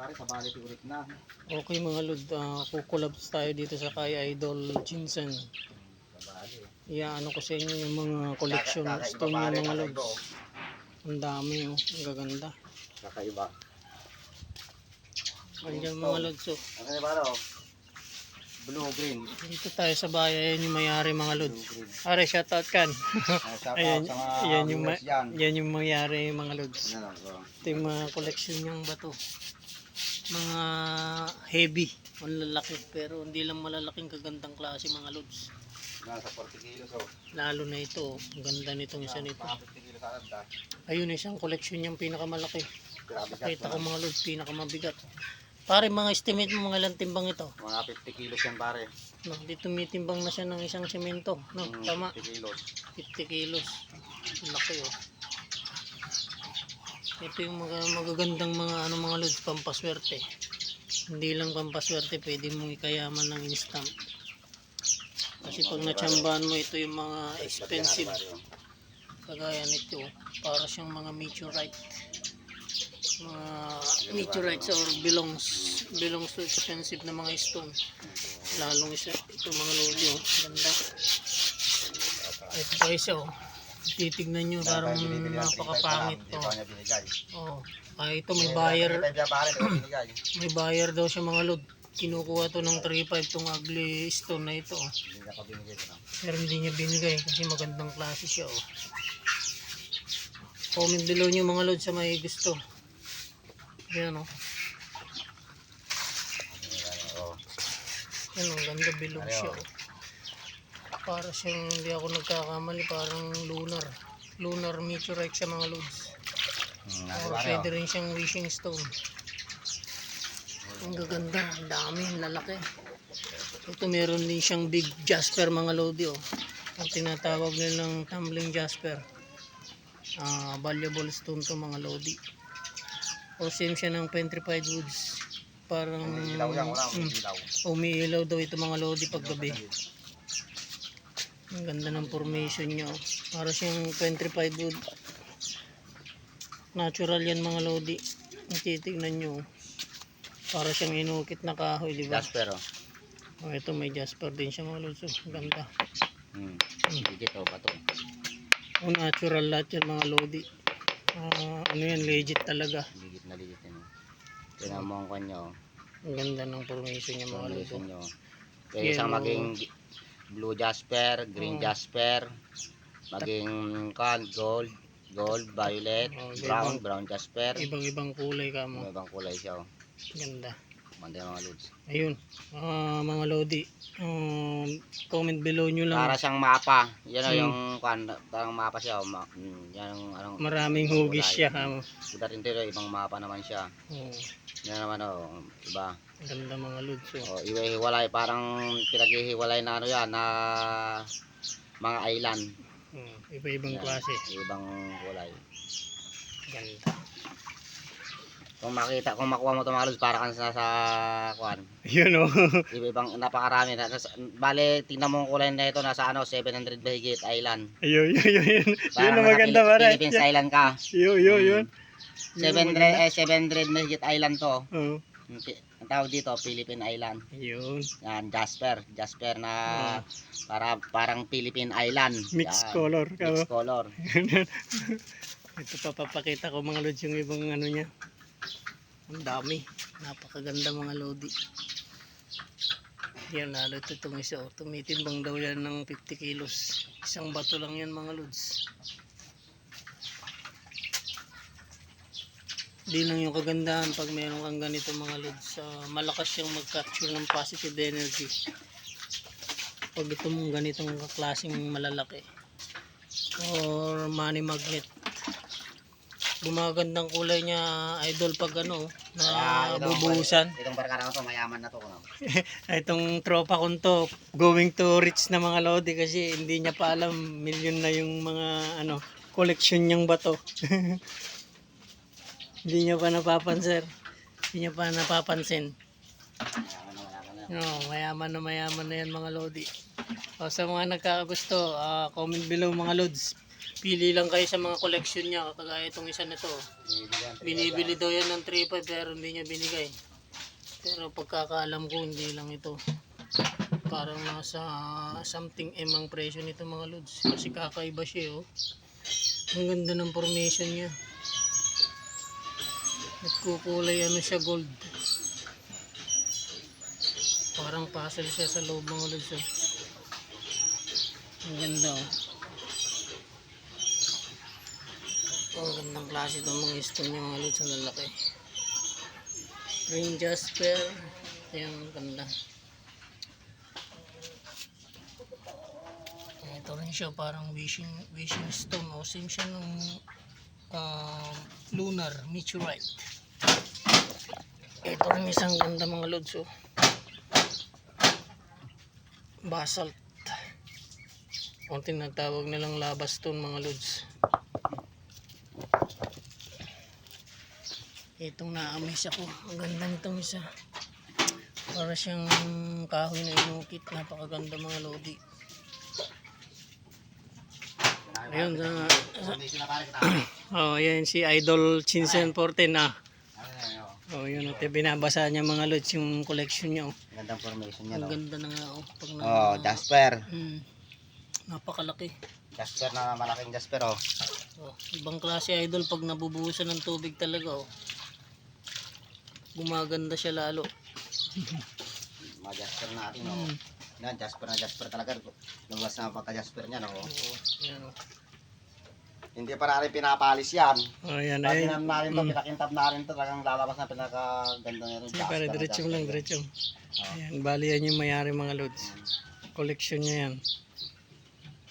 pare, sa Bality ulit na. Okay mga lod, kukulabs tayo dito sa kay Idol Jinsen. Sa Bali. Iyaano ko sa inyo yung mga collection Kakaiba, stone pare, ng mga kakaiba, lods. Ang dami oh, ang gaganda. Kakaiba. Andiyan mga lods oh. Ano yung pare oh? Blue green. Dito tayo sa bayan, ayan yung mayari mga lods. Blue green. Are, shoutout kan. Shout Ayan, out sa mga yan yung, viewers dyan. yan yung mayari mga lods. Ano, bro? Ito yung mga collection niyang bato. Mga heavy, ang lalaki. Pero hindi lang malalaking kagandang klase mga lods. Nasa 40 kilos oh. Lalo na ito, oh. Ang ganda nitong isa nito. Mga 50 kilos agad ah. Ayun, isang collection niyang pinakamalaki. Grabe Kita ko ka. mga lods, pinakamabigat. Pare, mga estimate mo mga ilang timbang ito. Mga 50 kilos yan pare. No, dito tumitimbang na siya ng isang semento. No, tama. 50 kilos. 50 kilos. Laki oh. Ito yung magagandang mga lods, pampaswerte. Hindi lang pampaswerte, pwede mong ikayaman ng instant. Kasi pag natsambahan mo, ito yung mga expensive. Kagaya nito, para siyang mga meteorite. Mga meteorites or belongs to expensive na mga stone. Lalong isa, ito mga lodi oh. Ganda. Ito pa isa oh. Titignan nyo, parang napakapangit to. Oh. Ito may buyer daw siya mga lod. Kinukuha to ng 3.5 tong ugly stone na ito. Pero hindi niya binigay kasi magandang klase siya. Oh. Comment below nyo mga lod sa may gusto. Yan o. Yan o, ganda bilog siya. Oh. Para siyang, hindi ako nagkakamali, parang lunar meteorite siya mga lods. Or pwede rin siyang wishing stone. Ang gaganda, ang dami, ang lalaki. Ito meron din siyang big jasper mga lodi oh. Ang tinatawag nilang tumbling jasper. Valuable stone to mga lodi. O same siya ng petrified woods. Parang umiilaw daw ito mga lodi pag gabi. Ang ganda ng formation niya oh. Para siyang petrified wood. Natural yan mga lodi. Ang titignan nyo oh. Para siyang inukit na kahoy, di ba? Jasper oh. Oh, ito may jasper din siya mga lods. Ganda. Digit oh, bato. Oh, natural lahat yan mga lodi. Ano yan, legit talaga. Digit na digit yan. Tingnan mo ang kanya oh. Ang ganda ng formation niya mga lods. Pwede siyang maging blue jasper, green jasper, maging gold, violet, brown jasper. Ibang kulay ka mo. Ibang kulay siya oh. Ganda. Manda mga lods. Ayun, mga lodi. Comment below nyo lang. Para siyang mapa. Yan oh, yung parang mapa siya oh. Yan ang anong maraming hugis siya ha. Dating dito ibang mapa naman siya. Yan naman oh, iba. Ganda mga lods oh. Iwa-hiwalay, parang pinaghihiwalay na ano yan na mga island. Iba-ibang klase. Ibang kulay. Ganda. Kung makuha mo ito mga lods, para kang sa kuan. Yun oh. Iba-ibang napakarami. Bale, tingnan mo ang kulay na ito, nasa 700 bahigit island. Ayun. Yun na maganda para. Philippines Island ka. Yun. 700 mahigit island to. Oo. Ang tawag dito, Philippine Island. Yun. Yan, Jasper na parang Philippine Island. Mixed yan. color. Mixed color. Ito papapakita ko mga lods yung ibang ano niya. Ang dami. Napakaganda mga lodi. Yan, lalo ito itong isa. Tumitimbang daw yan ng 50 kilos. Isang bato lang yan mga lods. Di lang yung kagandahan pag meron kang ganito mga lods. Malakas siyang mag-capture ng positive energy. Pag ito mong ganitong klaseng malalaki. Or money magnet. Gumagandang kulay niya idol pag ano na bubuhusan. Itong barkada ko to, mayaman na to. No? Itong tropa ko to, going to rich na mga lodi kasi hindi niya pa alam milyon na yung mga ano collection niyang bato. Hindi niya pa napapansin. Hindi niya pa napapansin. No, mayaman na yan mga lodi. O, sa mga nagkakagusto, comment below mga lods. Pili lang kayo sa mga collection niya, kagaya itong isa nito. Binibili daw yan ng 3.5 pero hindi niya binigay. Pero pagkakaalam ko hindi lang ito. Parang nasa something M ang presyo nito mga lods. Kasi kakaiba siya oh. Ang ganda ng formation niya. Nagkukulay ano siya gold. Parang puzzle siya sa loob mga lods oh. Ang ganda oh. Ang gandang klase itong mga stone niya mga lods. Ang lalaki. Green Jasper. Ayan, ang ganda. Ito rin siya parang wishing stone o same siya ng lunar meteorite. Ito rin isang ganda mga lods oh. Basalt o tinatawag nilang lava stone mga lods. Itong na-amaze ako, ang ganda nitong isa, para siyang kahoy na inukit, napakaganda mga lodi. Ayun oh, ayan si Idol Chinsen 14 ah. Oh, yun ate, binabasa niya mga lods yung collection niya oh. Gandang formation niya, Ang no? ganda na nga oh. Pag Jasper. Napakalaki. Jasper na malaking Jasper, oh. Oh, ibang klase idol pag nabubuhusan ng tubig talaga oh. Gumaganda siya lalo. Mga Jasper natin, oh. Yan, Jasper na Jasper talaga. Lumabas na pagka-Jasper niya, no? Oo, yan oh. Hindi pa natin pinapalis yan. Oh, yan Pag ay. tinam natin to, pinakintab natin to, talagang lalabas na pinakaganda nito. Sige, para diretsong lang, diretsong. Ayan, bali yan yung mayari mga loads. Collection niya yan.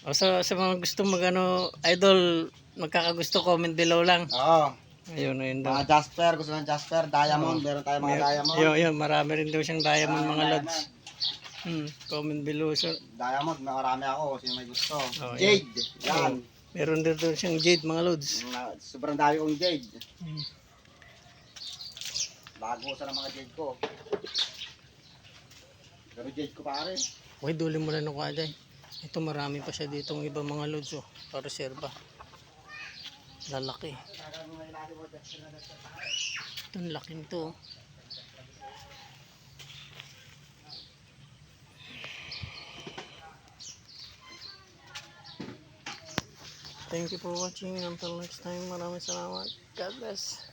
O sa mga gusto magano idol, magkakagusto comment below lang. Oo. Ayun, ayun daw. Mga Jasper, gusto ng Jasper, Diamond, meron tayo mga Diamond. Yun, marami rin daw siyang diamond mga loads. Comment below. So, Diamond, marami ako, sino may gusto. Oh, Jade, yan. meron din daw siyang jade mga loads. Sobrang dami kong Jade. Bago sa mga Jade ko. Pero Jade ko pare. Okay, duli mo lang ako aday. Ito marami pa siya ditong iba mga loads oh. Reserva. Lalaki. Ito ang laking to. Thank you for watching. Until next time, maraming salamat. God bless.